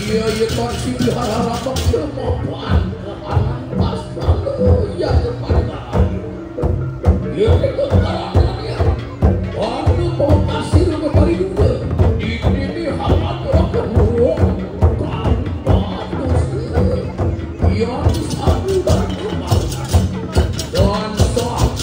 Iya iya kursi diharap kemopan pas ya pada iya itu ya waktu mau kasih kembali dulu ini hamat kedua tanpa dosa iya satu dan kemaluan dan soal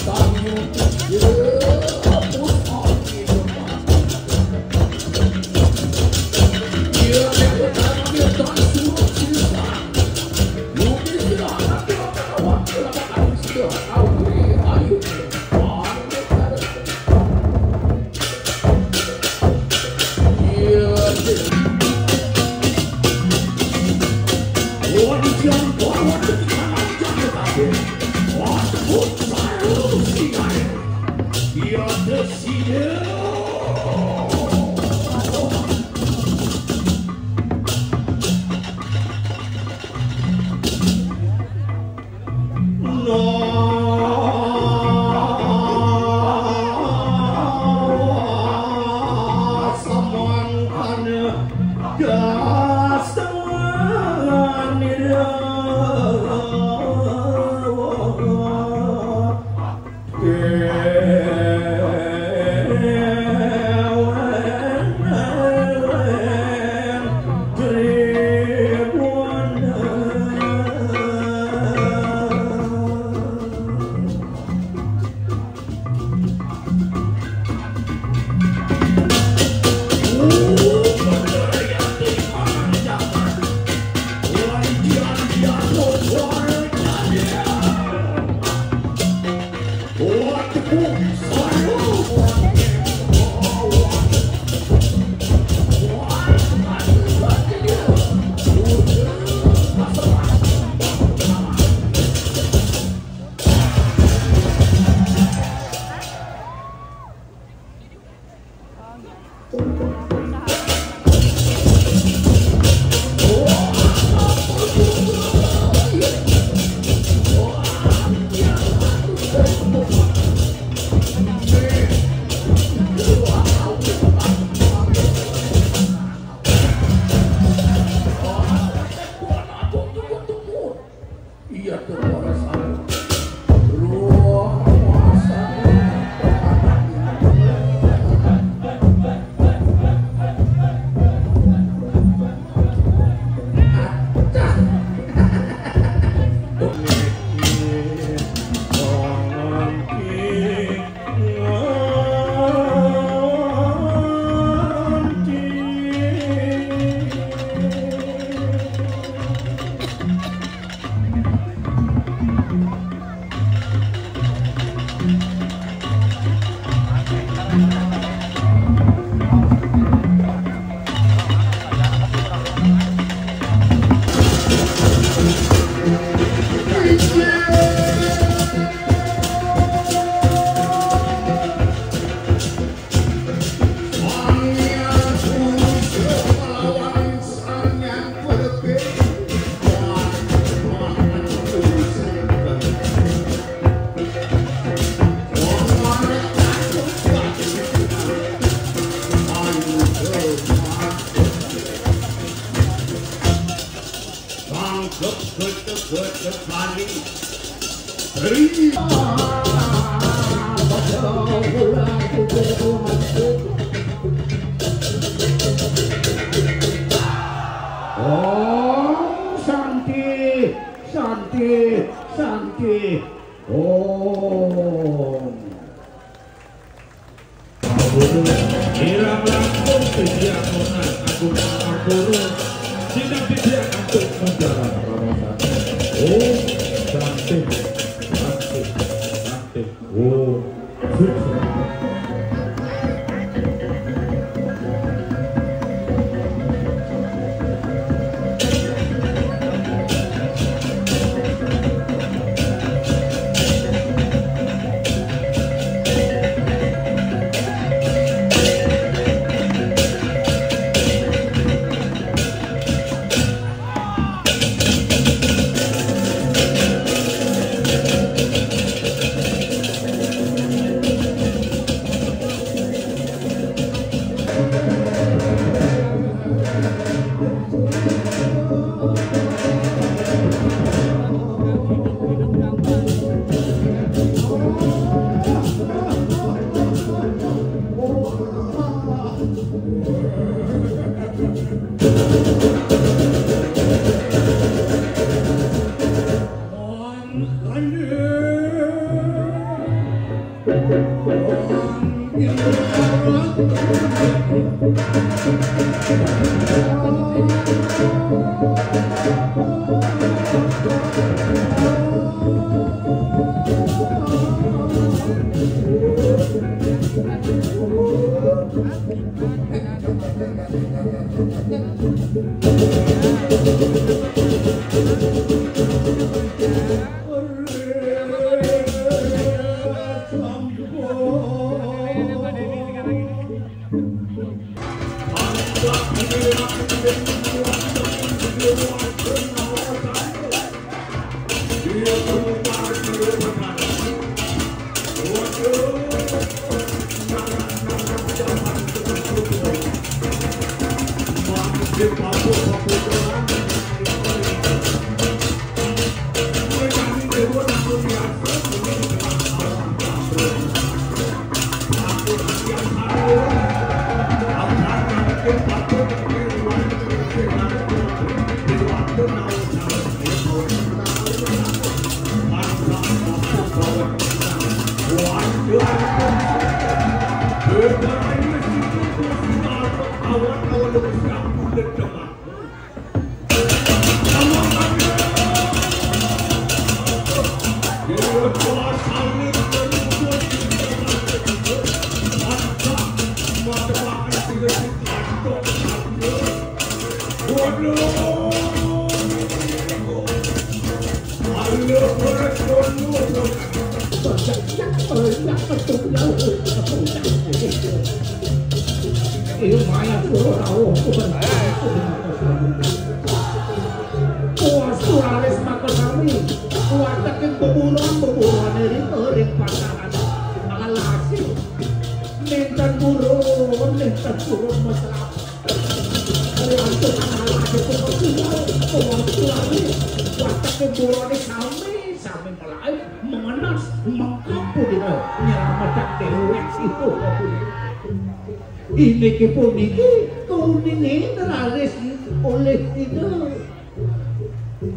Ini pun ini kuning terlaris oleh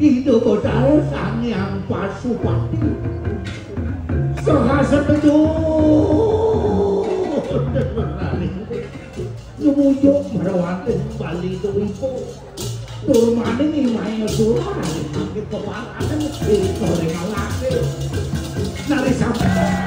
itu kodal sang yang Pasupati sehasa betul numujuk merawatin Bali itu ibu turmane nih main surah sakit kepala ada dari sore malake nari sampai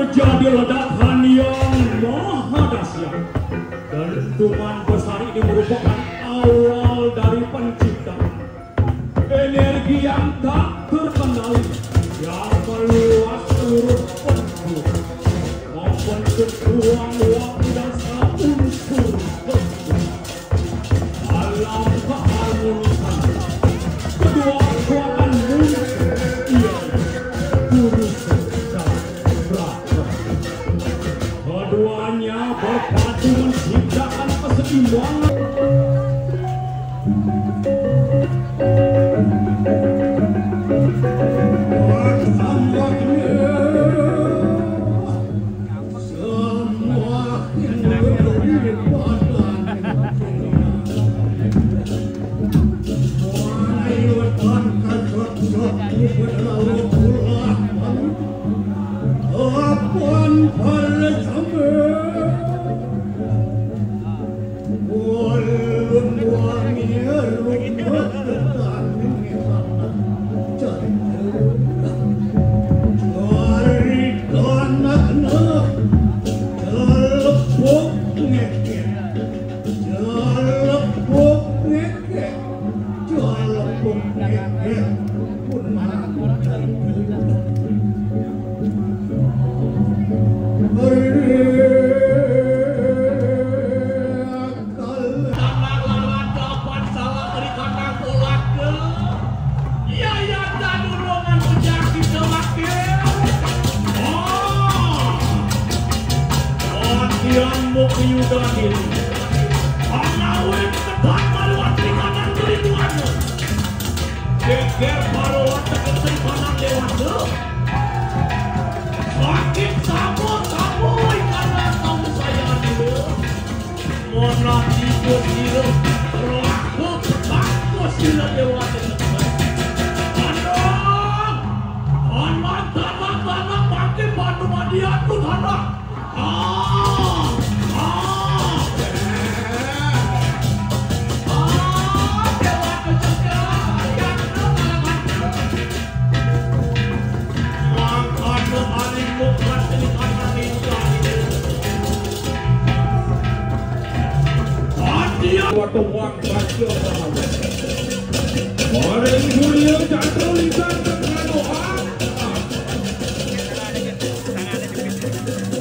terjadi ledakan yang maha dahsyat. Dentuman besar ini merupakan awal dari penciptaan energi yang tak terkendali yang meluas seluruh penjuru, membentuk ruang waktu dan unsur bentuk. Dalam keharmonisan kedua kekuatan muncul, yaitu Guru Yang Mukiyudanin Anawin tepat malwati kanan keribuan Geger malwati keterimanan dewasa Sakit kamu karena tahu saya dulu Monat tidur diri Berlaku berlaku sila dewasa Anak tanah pakai batu madiatu tanah Waktu waktu hasil sahabat. Orang mulia jatuh lisan dengan doa.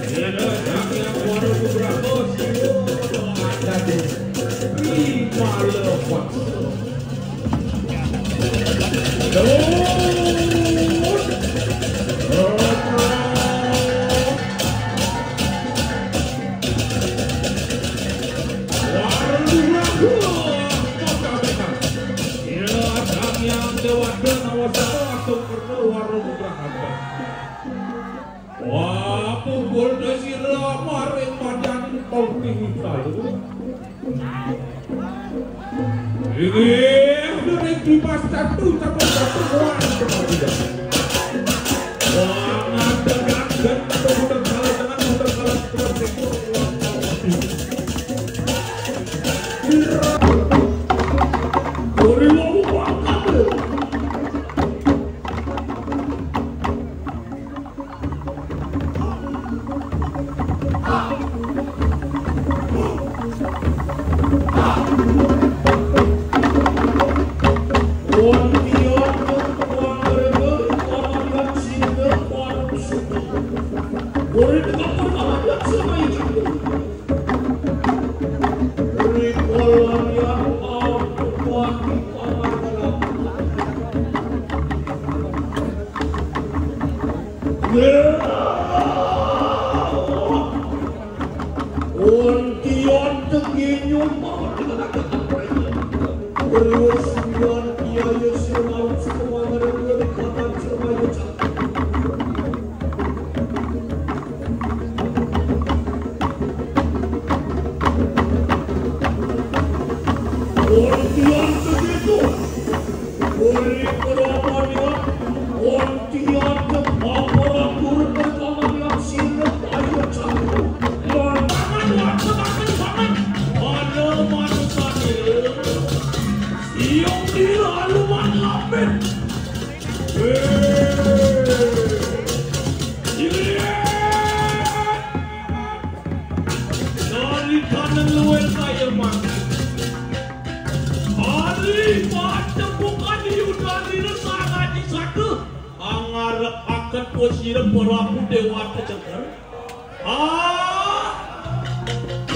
Ada yang baru beberapa doa tadi. Lima lepas. Wah, pukul desira maring badan kontinental. Ini sudah dibahas satu sampai satu orang kemudian. Wah, ngantekan dan mudah kalah dengan mudah kalah seperti itu.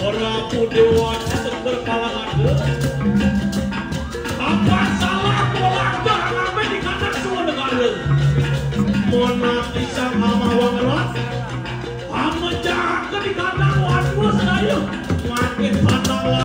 Orang dewa seger kalangan